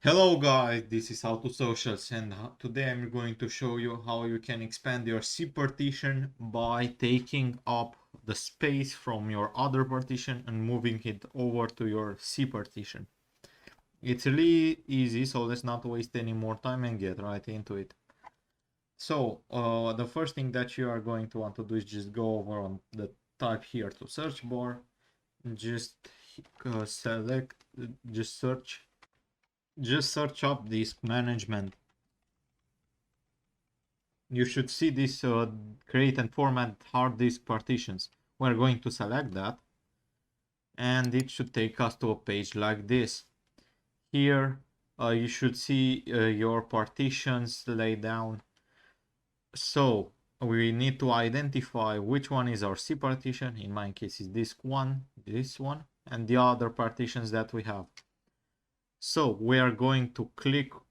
Hello guys, this is How to Socials and today I'm going to show you how you can expand your C partition by taking up the space from your other partition and moving it over to your C partition. It's really easy, so let's not waste any more time and get right into it. So the first thing that you are going to want to do is just go over on the type here to search bar, just select, just search up disk management. You should see this create and format hard disk partitions. We're going to select that and it should take us to a page like this. Here you should see your partitions laid down. So we need to identify which one is our C partition. In my case is this one, and the other partitions that we have. So we are going to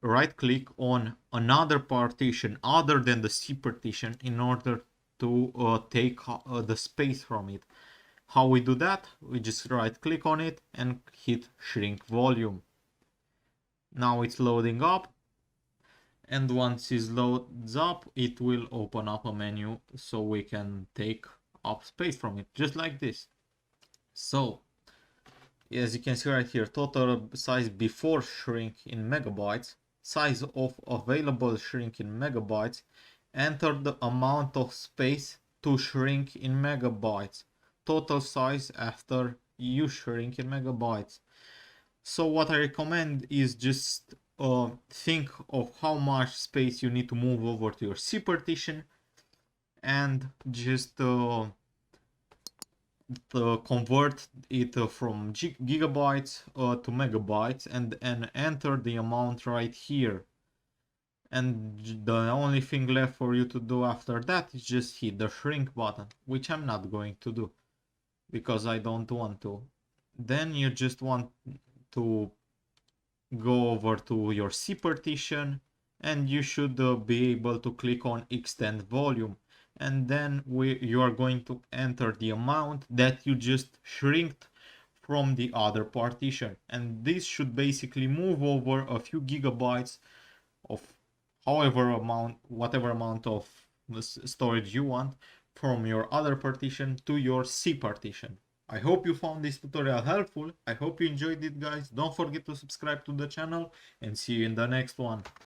right click on another partition other than the C partition in order to take the space from it. How we do that? We just right click on it and hit shrink volume. Now it's loading up, and once it loads up it will open up a menu so we can take up space from it, just like this. So as you can see right here, total size before shrink in megabytes, size of available shrink in megabytes, enter the amount of space to shrink in megabytes, total size after you shrink in megabytes. So what I recommend is just think of how much space you need to move over to your C partition and just convert it from gigabytes to megabytes and enter the amount right here. And the only thing left for you to do after that is just hit the shrink button, which I'm not going to do because I don't want to. Then you just want to go over to your C partition and you should be able to click on extend volume, and then you are going to enter the amount that you just shrinked from the other partition, and this should basically move over a few gigabytes of whatever amount of storage you want from your other partition to your C partition. I hope you found this tutorial helpful. I hope you enjoyed it, guys. Don't forget to subscribe to the channel and see you in the next one.